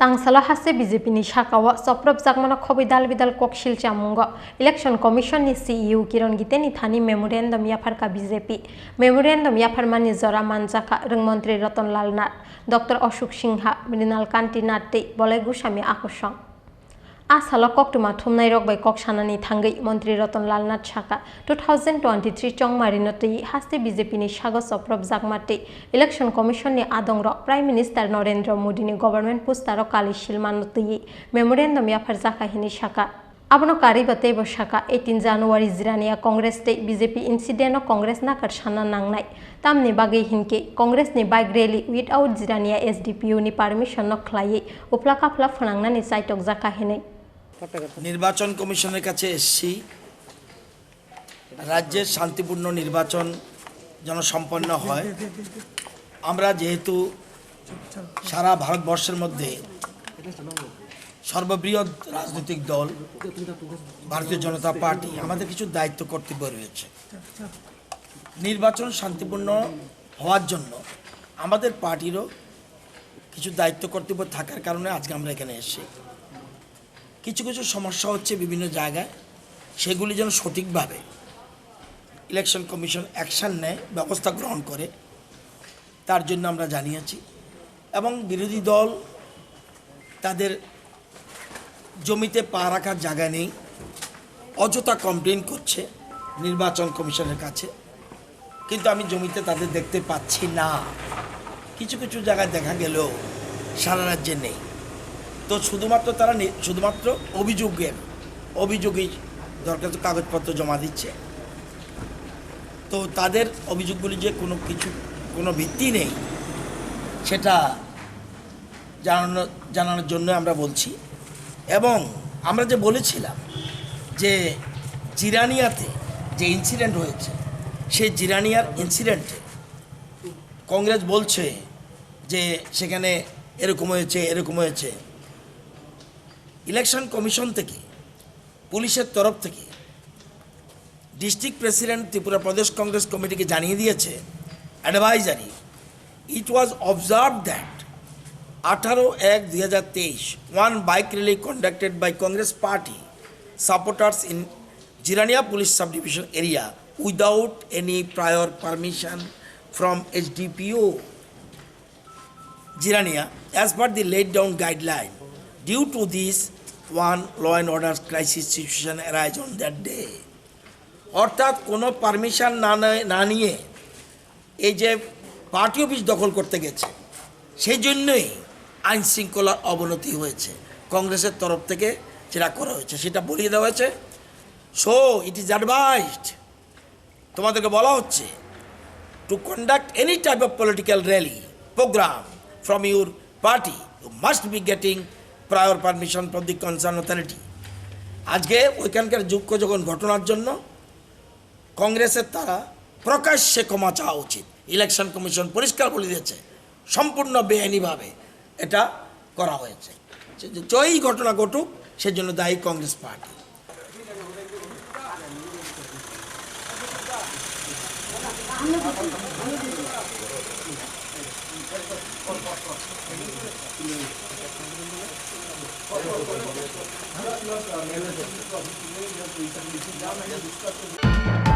Tangsala hase BJP ni shakawa soprop jakmana khobi Dalbidal Koksilchamungo election commission ni CEO Kiran Gitte ni Thani Memorandum Yapharkha BJP Memorandum Yapharmani Jora Manjaka Rungmantri Ratan Lal Nath Dr. Ashok Singha Mrinal Kanti Natte Bolai Gusami Akosang Asala Koktuma Thumnai Rok by Koksanani Thangai Mantri Ratan Lal Nath Shaka 2023 Chong Marinoti haste BJP ni shago soprop jakmate election commission ni adongrok Prime Minister Narendra Modi ni government pustaro kali shilmanoti memorandum Yapharkha hini shaka Abano karibate bo shaka 18 January Jirania Congress te BJP incident o Congress na karshana nangnai tamni bagi hinke Congress ni bike rally without Jirania SDPU ni permission no khlai uplaka phla phangna ni saitok jaka hine নির্বাচন কমিশনের কাছে এসেছি রাজ্যের শান্তিপূর্ণ নির্বাচন যেন সম্পন্ন হয় আমরা যেহেতু সারা ভারতবর্ষের মধ্যে সর্ববৃহৎ রাজনৈতিক দল ভারতীয় জনতা পার্টি আমাদের কিছু দায়িত্ব কর্তব্য রয়েছে নির্বাচন শান্তিপূর্ণ হওয়ার জন্য আমাদের পার্টিরও কিছু দায়িত্ব কর্তব্য থাকার কারণে আজকে আমরা এখানে এসেছি কিছু কিছু সমস্যা হচ্ছে বিভিন্ন জায়গায় সেগুলি যেন সঠিকভাবে ইলেকশন কমিশন অ্যাকশন নেয় ব্যবস্থা গ্রহণ করে তার জন্য আমরা জানিয়েছি এবং বিরোধী দল তাদের জমিতে পা রাখার জায়গা নেই অযথা কমপ্লেন করছে নির্বাচন কমিশনের কাছে কিন্তু আমি জমিতে তাদের দেখতে পাচ্ছি না কিছু কিছু জায়গায় দেখা গেলেও সারা রাজ্যে নেই তো শুধুমাত্র তারা শুধুমাত্র অভিযোগই দরখাস্ত কাগজপত্র জমা দিচ্ছে তো তাদের অভিযোগগুলি যে কোনো ভিত্তি নেই সেটা জানানোর জন্য আমরা বলছি এবং আমরা যে বলেছিলাম যে জিরানিয়াতে যে ইনসিডেন্ট হয়েছে সেই জিরানিয়ার ইনসিডেন্টে কংগ্রেস বলছে যে সেখানে এরকম হয়েছে ইলেকশন কমিশন থেকে পুলিশের তরফ থেকে ডিস্ট্রিক্ট প্রেসিডেন্ট ত্রিপুরা প্রদেশ কংগ্রেস কমিটিকে জানিয়ে দিয়েছে advisory it was observe that 18/1/2023 one bike rally conducted by Congress party supporters in Jirania police subdivision area without any prior permission from HDPO Jirania as per the laid down guideline. Due to this, one law and order crisis situation arise on that day. অর্থাৎ কোনো permission না নিয়ে এই যে party office দখল করতে গেছে সেই জন্যই আইন শৃঙ্খলার অবনতি হয়েছে কংগ্রেসের তরফ থেকে যেটা করা হয়েছে সেটা বলিয়ে দেওয়া হয়েছে সো ইট ইজ অ্যাডভাইসড তোমাদেরকে বলা হচ্ছে to conduct any type of political rally program from your party you must be getting prior permission from the concern authority আজকে ওইখানকার যোগ্য যখন ঘটনার জন্য কংগ্রেসের তারা প্রকাশ্যে ক্ষমা চাওয়া উচিত ইলেকশন কমিশন পরিষ্কার বলে দিয়েছে সম্পূর্ণ বেআইনিভাবে এটা করা হয়েছে যেই ঘটনা ঘটুক সেজন্য দায়ী কংগ্রেস পার্টি Thank you.